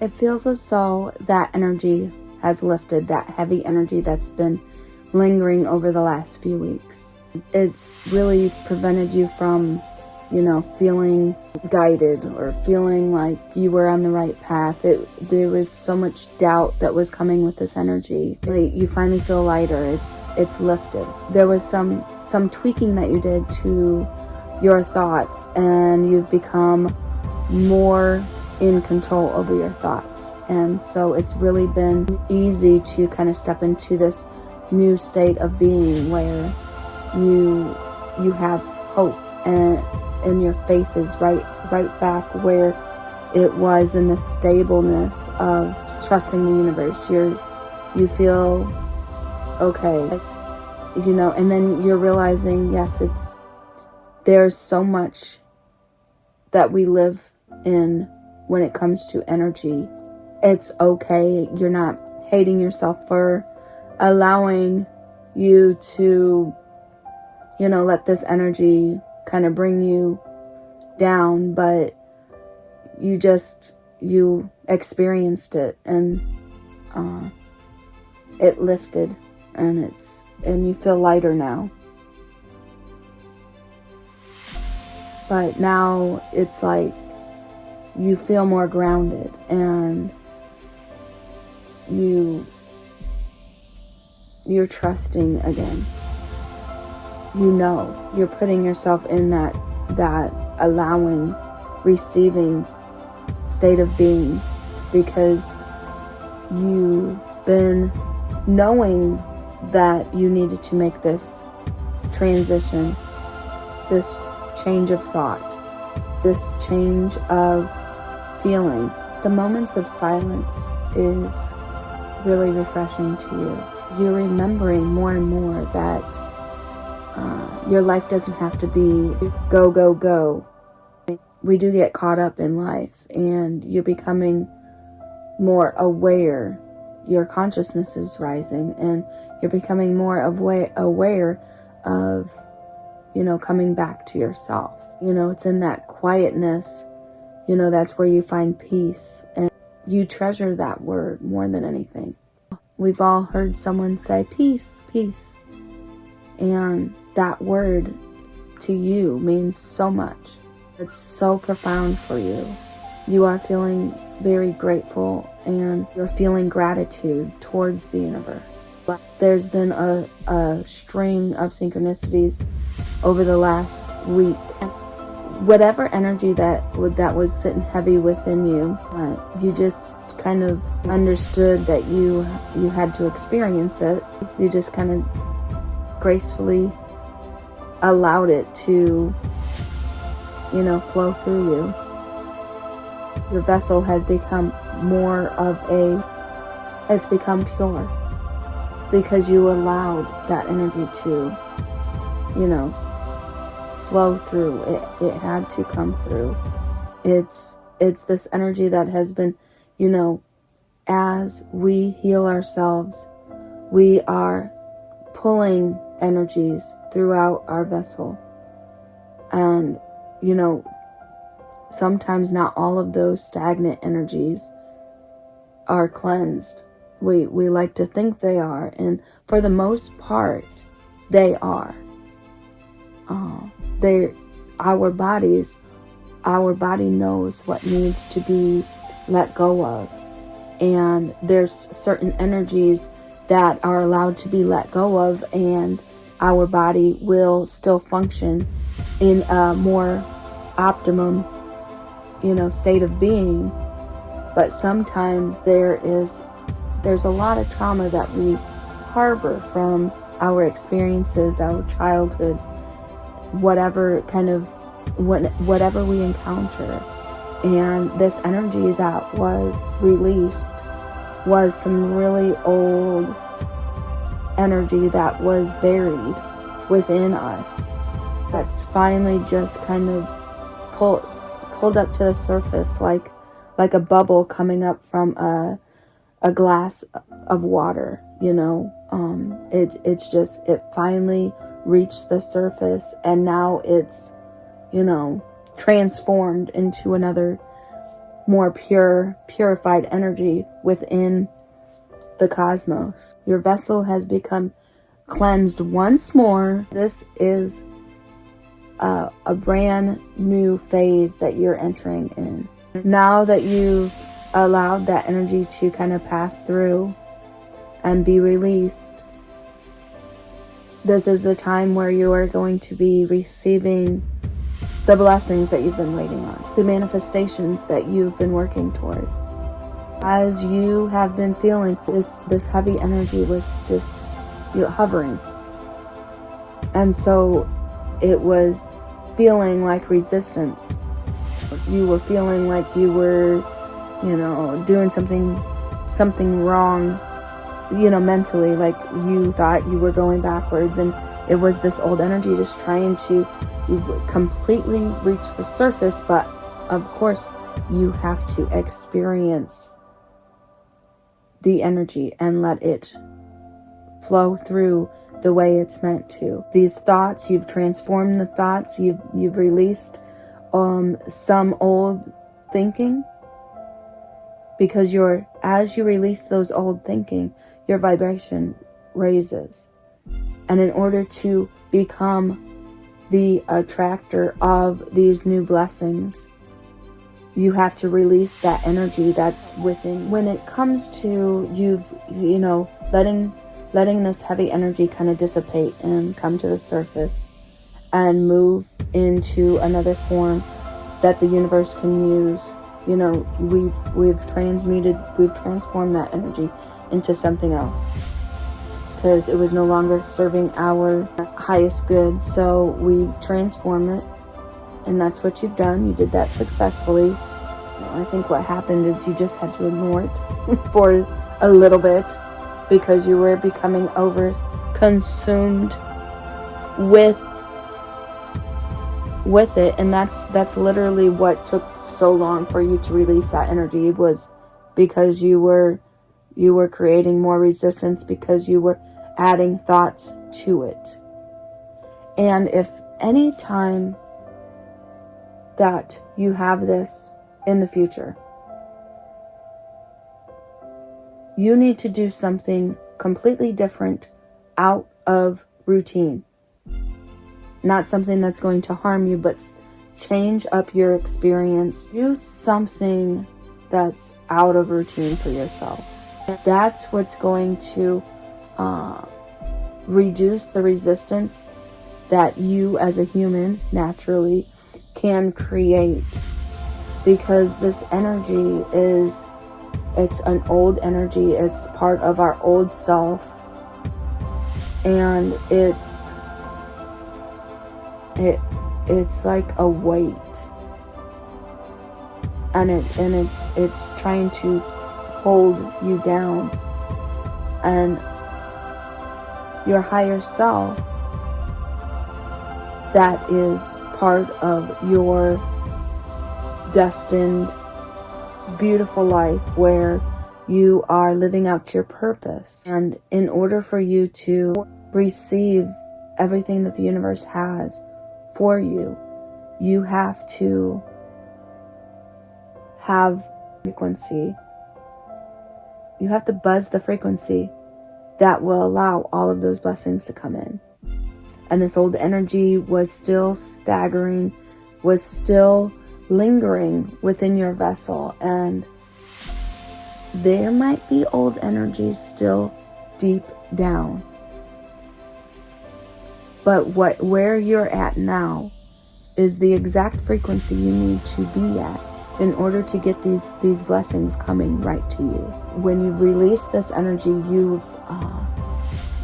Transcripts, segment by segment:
It feels as though that energy has lifted, that heavy energy that's been lingering over the last few weeks. It's really prevented you from, feeling guided or feeling like you were on the right path. There was so much doubt that was coming with this energy. Like, you finally feel lighter. It's lifted. There was some tweaking that you did to your thoughts, and you've become more in control over your thoughts. And so it's really been easy to kind of step into this new state of being where you have hope, and your faith is right back where it was, in the stableness of trusting the universe. You feel okay, and then you're realizing, yes, there's so much that we live in when it comes to energy. It's okay. You're not hating yourself for allowing you to, let this energy kind of bring you down, but you experienced it, and it lifted, and you feel lighter now. But now it's like you feel more grounded, and you're trusting again. You're putting yourself in that allowing, receiving state of being, because you've been knowing that you needed to make this transition, this change of thought, this change of feeling. The moments of silence is really refreshing to you. You're remembering more and more that your life doesn't have to be go, go, go. We do get caught up in life, and you're becoming more aware. Your consciousness is rising, and you're becoming more aware of, coming back to yourself. It's in that quietness, that's where you find peace, and you treasure that word more than anything. We've all heard someone say, peace, peace. And that word to you means so much. It's so profound for you. You are feeling very grateful, and you're feeling gratitude towards the universe. There's been a string of synchronicities over the last week. Whatever energy that was sitting heavy within you, you just kind of understood that you had to experience it. You just kind of gracefully allowed it to, flow through you. Your vessel has become it's become pure, because you allowed that energy to, flow through. It had to come through. It's this energy that has been, as we heal ourselves, we are pulling energies throughout our vessel. And, sometimes not all of those stagnant energies are cleansed. We like to think they are, and for the most part, they are. Our body knows what needs to be let go of, and there's certain energies that are allowed to be let go of, and our body will still function in a more optimum, state of being. But sometimes there's a lot of trauma that we harbor from our experiences, our childhood, whatever we encounter. And this energy that was released was some really old energy that was buried within us, that's finally just kind of pulled up to the surface, like a bubble coming up from a glass of water. It finally reached the surface, and now it's transformed into another more purified energy within the cosmos. Your vessel has become cleansed once more. This is a brand new phase that you're entering in. Now that you've allowed that energy to kind of pass through and be released, this is the time where you are going to be receiving the blessings that you've been waiting on, the manifestations that you've been working towards. As you have been feeling, this heavy energy was just hovering. And so it was feeling like resistance. You were feeling like you were, doing something wrong, mentally, like you thought you were going backwards, and it was this old energy just trying to completely reach the surface. But of course, you have to experience the energy and let it flow through the way it's meant to. These thoughts, you've transformed the thoughts, you've released some old thinking, because as you release those old thinking, your vibration raises. And in order to become the attractor of these new blessings, you have to release that energy that's within. When it comes to letting this heavy energy kind of dissipate and come to the surface and move into another form that the universe can use, we've transformed that energy into something else, because it was no longer serving our highest good. So we transform it, and that's what you've done. You did that successfully. I think what happened is you just had to ignore it for a little bit, because you were becoming consumed with it. And that's literally what took so long for you to release that energy, was because you were creating more resistance, because you were adding thoughts to it. And if any time that you have this in the future, you need to do something completely different, out of routine. Not something that's going to harm you, but change up your experience. Do something that's out of routine for yourself. That's what's going to reduce the resistance that you as a human naturally can create. Because this energy it's an old energy. It's part of our old self. And it's like a weight. And it's trying to hold you down. And your higher self, that is part of your destined beautiful life, where you are living out your purpose. And in order for you to receive everything that the universe has for you, you have to have frequency. You have to buzz the frequency that will allow all of those blessings to come in. And this old energy was still staggering, was still lingering within your vessel. And there might be old energies still deep down. But where you're at now is the exact frequency you need to be at in order to get these blessings coming right to you. When you've released this energy, you've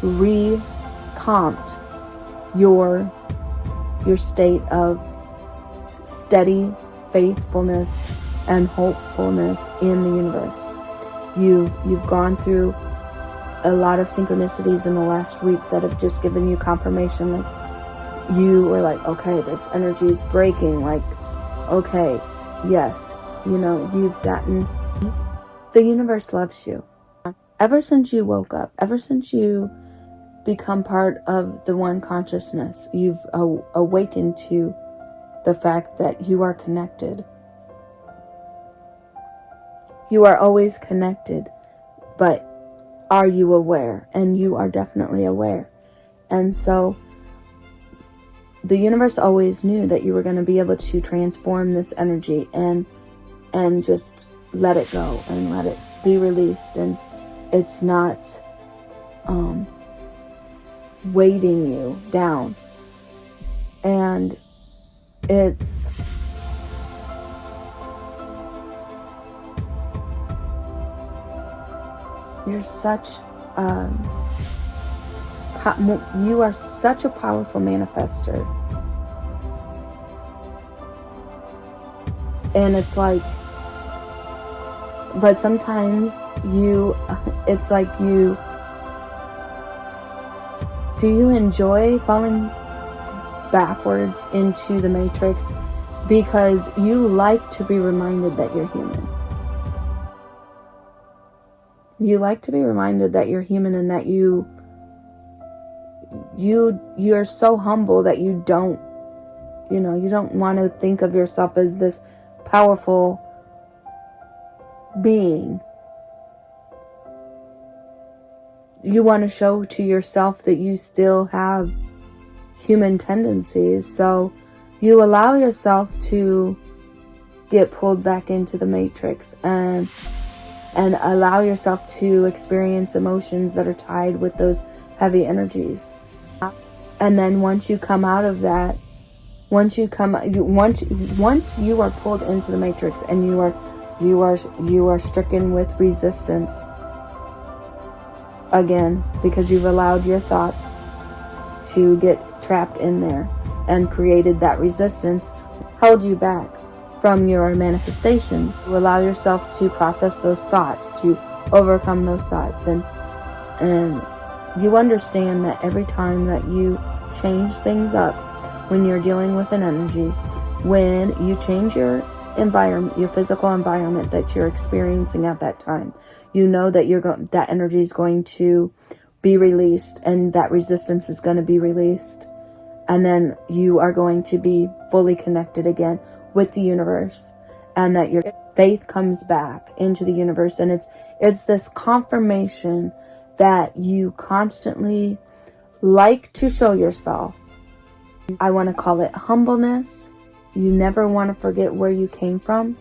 recomped your state of steady faithfulness and hopefulness in the universe. You've gone through a lot of synchronicities in the last week that have just given you confirmation. Like, you were like, okay, this energy is breaking. Like, okay, yes, you've gotten, the universe loves you. Ever since you woke up, ever since you become part of the one consciousness, you've awakened to the fact that you are connected. You are always connected, but are you aware? And you are definitely aware. And so the universe always knew that you were going to be able to transform this energy and just let it go and let it be released. And it's not weighting you down. And you are such a powerful manifester. And it's like, but sometimes it's like do you enjoy falling backwards into the matrix because you like to be reminded that you're human? You like to be reminded that you're human and that you're so humble that you don't want to think of yourself as this powerful being. You want to show to yourself that you still have human tendencies, so you allow yourself to get pulled back into the matrix and allow yourself to experience emotions that are tied with those heavy energies. And then once you come out of that, once you are pulled into the matrix and you are stricken with resistance again, because you've allowed your thoughts to get trapped in there and created that resistance, held you back from your manifestations. You allow yourself to process those thoughts, to overcome those thoughts, and you understand that every time that you change things up, when you're dealing with an energy, when you change your environment, your physical environment that you're experiencing at that time, you know that that energy is going to be released, and that resistance is going to be released, and then you are going to be fully connected again with the universe, and that your faith comes back into the universe. And it's this confirmation that you constantly like to show yourself. I want to call it humbleness. You never want to forget where you came from,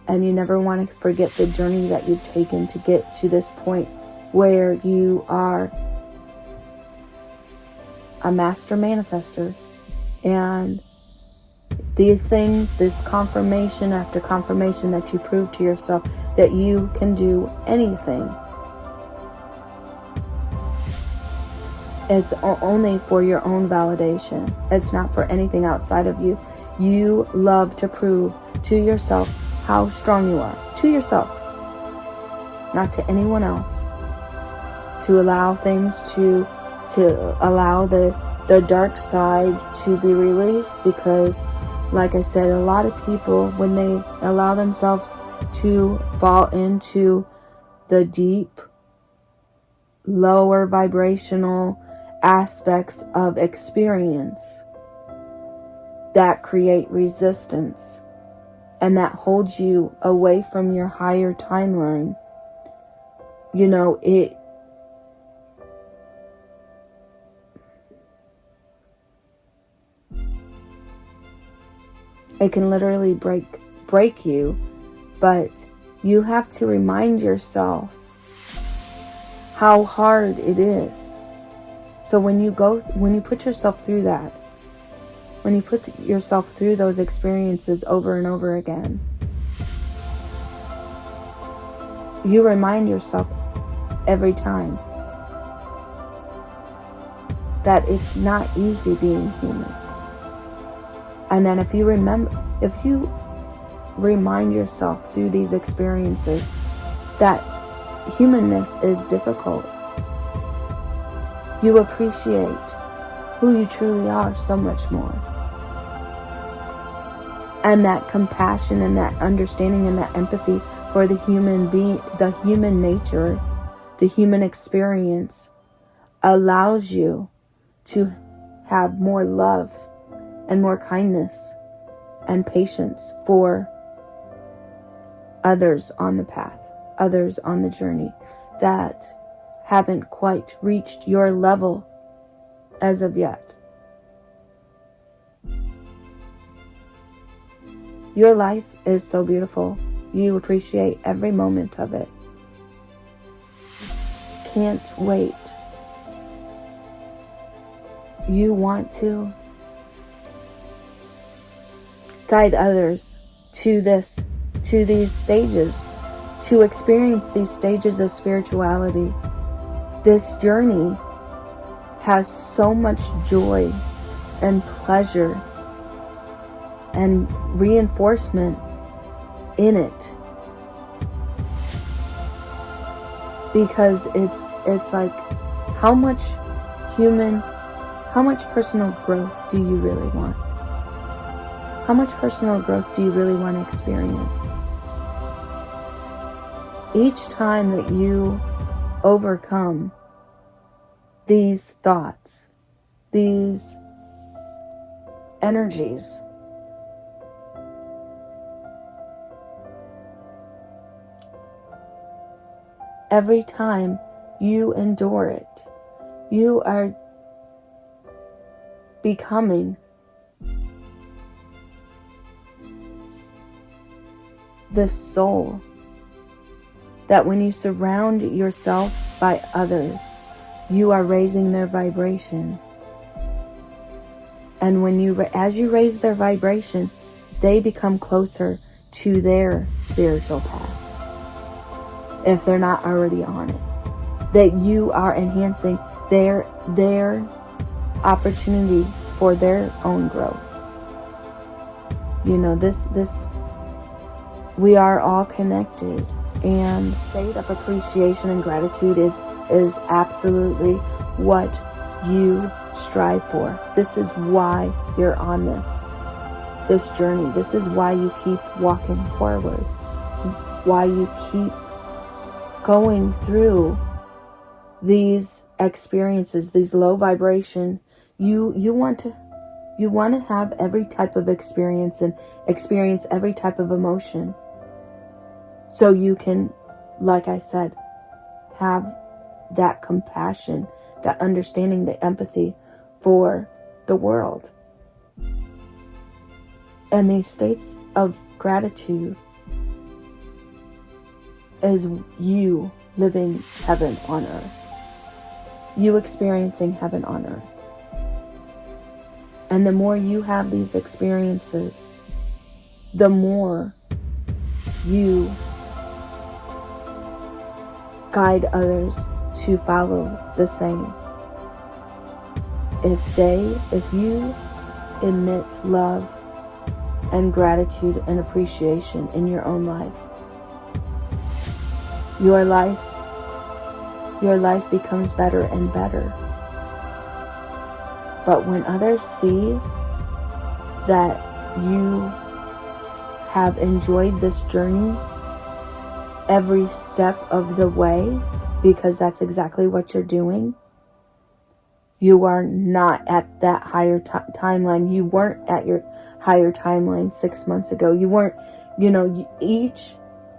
and you never want to forget the journey that you've taken to get to this point where you are a master manifester. And these things, this confirmation after confirmation that you prove to yourself that you can do anything. It's only for your own validation. It's not for anything outside of you. You love to prove to yourself how strong you are. To yourself. Not to anyone else. To allow things to allow the dark side to be released, because like I said, a lot of people, when they allow themselves to fall into the deep, lower vibrational aspects of experience that create resistance and that holds you away from your higher timeline, it can literally break you. But you have to remind yourself how hard it is. So when you put yourself through that, when you put yourself through those experiences over and over again, you remind yourself every time that it's not easy being human. And then if you remind yourself through these experiences that humanness is difficult, you appreciate who you truly are so much more. And that compassion and that understanding and that empathy for the human being, the human nature, the human experience allows you to have more love and more kindness and patience for others on the path. others on the journey that haven't quite reached your level as of yet. Your life is so beautiful. You appreciate every moment of it. Can't wait. You want to guide others to these stages, to experience these stages of spirituality. This journey has so much joy and pleasure and reinforcement in it, because it's like, how much personal growth do you really want? How much personal growth do you really want to experience? Each time that you overcome these thoughts, these energies, every time you endure it, you are becoming this soul that when you surround yourself by others, you are raising their vibration. And as you raise their vibration, they become closer to their spiritual path, if they're not already on it. That you are enhancing their opportunity for their own growth. You know, we are all connected, and state of appreciation and gratitude is absolutely what you strive for. This is why you're on this journey. This is why you keep walking forward, why you keep going through these experiences, these low vibration. You want to have every type of experience and experience every type of emotion, so you can, like I said, have that compassion, that understanding, the empathy for the world. And these states of gratitude is you living heaven on earth. You experiencing heaven on earth. And the more you have these experiences, the more you guide others to follow the same. If you emit love and gratitude and appreciation in your own life, your life becomes better and better. But when others see that you have enjoyed this journey every step of the way, because that's exactly what you're doing, you are not at that higher timeline. You weren't at your higher timeline 6 months ago. You weren't,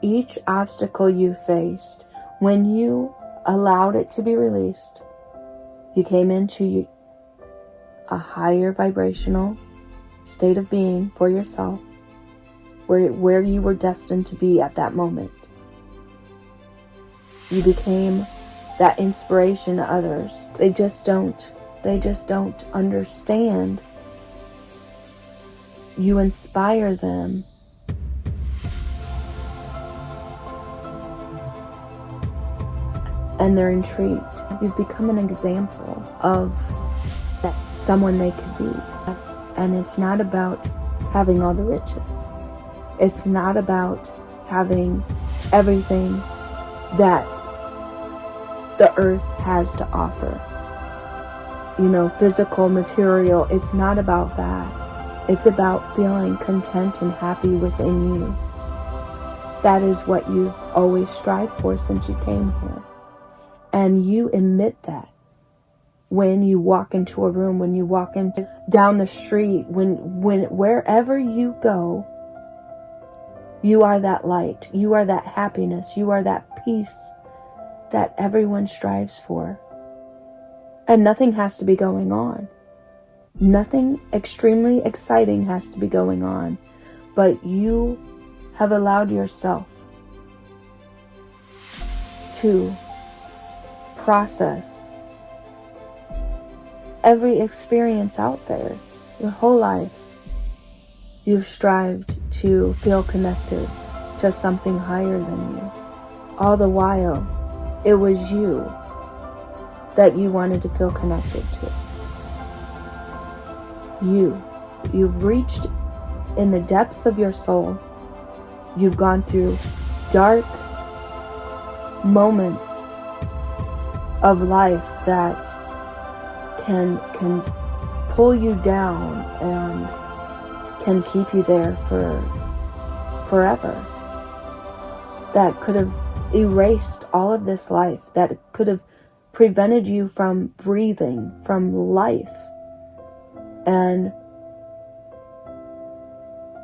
each obstacle you faced, when you allowed it to be released, you came into a higher vibrational state of being for yourself, where you were destined to be at that moment. You became that inspiration to others. They just don't understand. You inspire them. And they're intrigued. You've become an example of someone they could be. And it's not about having all the riches. It's not about having everything that the earth has to offer. Physical, material. It's not about that. It's about feeling content and happy within you. That is what you've always strived for since you came here. And you emit that when you walk into a room, when you walk down the street, when wherever you go, You are that light. You are that happiness. You are that peace that everyone strives for. And nothing has to be going on. Nothing extremely exciting has to be going on. But you have allowed yourself to process every experience out there. Your whole life, you've strived to feel connected to something higher than you. All the while, it was you that you wanted to feel connected to. You've reached in the depths of your soul. You've gone through dark moments of life that can pull you down and can keep you there for forever. That could have erased all of this life, that could have prevented you from breathing, from life. And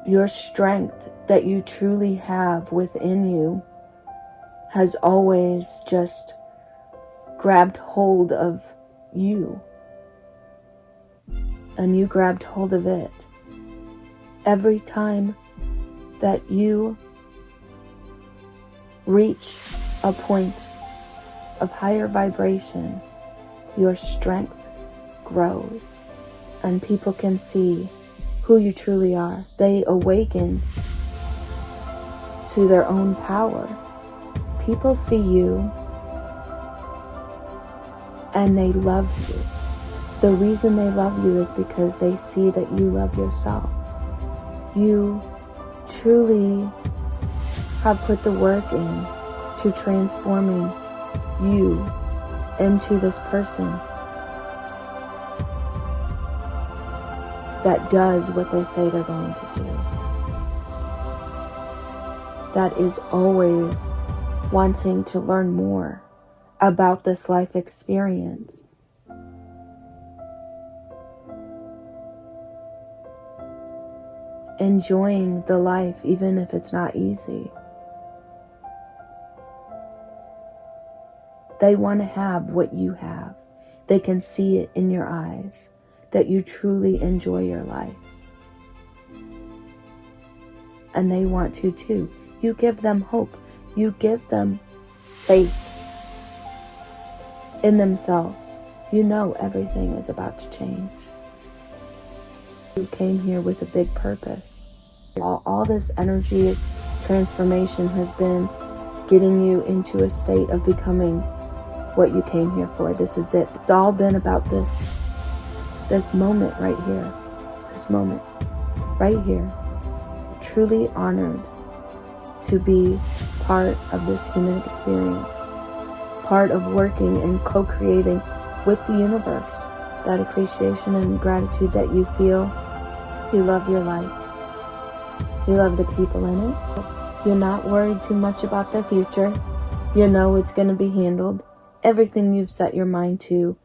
your strength that you truly have within you has always just grabbed hold of you. And you grabbed hold of it. Every time that you reach a point of higher vibration, your strength grows and people can see who you truly are. They awaken to their own power. People see you and they love you. The reason they love you is because they see that you love yourself. You truly have put the work in to transforming you into this person that does what they say they're going to do. That is always wanting to learn more about this life experience. Enjoying the life even if it's not easy. They want to have what you have. They can see it in your eyes that you truly enjoy your life. And they want to too. You give them hope. You give them faith in themselves. You know everything is about to change. You came here with a big purpose. All this energy transformation has been getting you into a state of becoming what you came here for. This is it. It's all been about this moment right here. This moment right here. Truly honored to be part of this human experience. Part of working and co-creating with the universe. That appreciation and gratitude that you feel. You love your life. You love the people in it. You're not worried too much about the future. You know it's going to be handled. Everything you've set your mind to,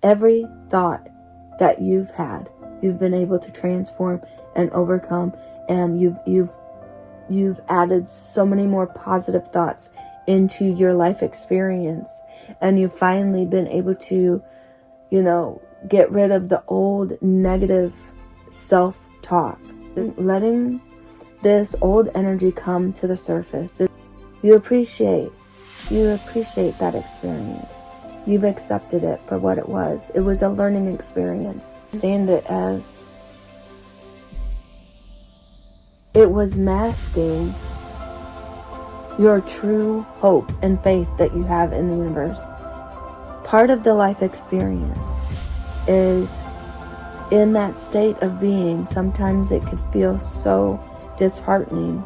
every thought that you've had, you've been able to transform and overcome, and you've added so many more positive thoughts into your life experience, and you've finally been able to, get rid of the old negative self-talk, letting this old energy come to the surface. You appreciate that experience. You've accepted it for what it was. It was a learning experience. Understand it as it was masking your true hope and faith that you have in the universe. Part of the life experience is in that state of being. Sometimes it could feel so disheartening.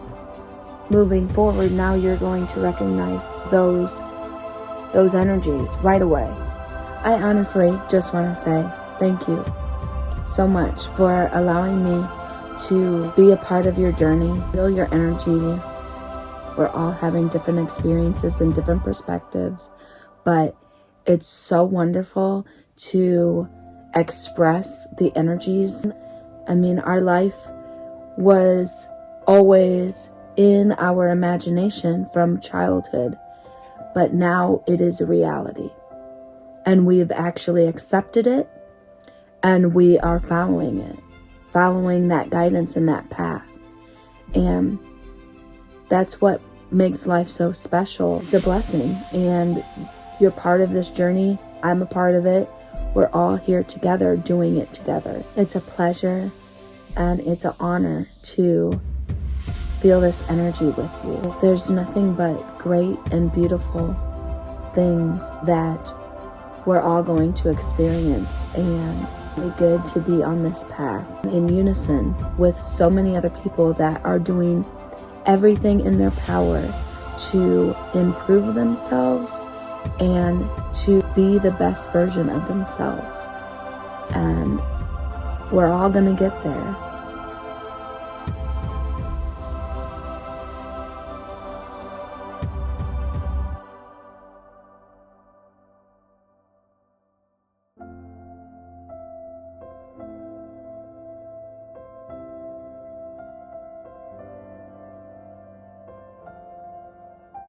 Moving forward, now you're going to recognize those energies right away. I honestly just want to say thank you so much for allowing me to be a part of your journey, feel your energy. We're all having different experiences and different perspectives, but it's so wonderful to express the energies. I mean, our life was always in our imagination from childhood, but now it is a reality. And we've actually accepted it, and we are following it, following that guidance and that path. And that's what makes life so special. It's a blessing, and you're part of this journey. I'm a part of it. We're all here together doing it together. It's a pleasure and it's an honor to feel this energy with you. There's nothing but great and beautiful things that we're all going to experience, and it's good to be on this path in unison with so many other people that are doing everything in their power to improve themselves and to be the best version of themselves. And we're all going to get there.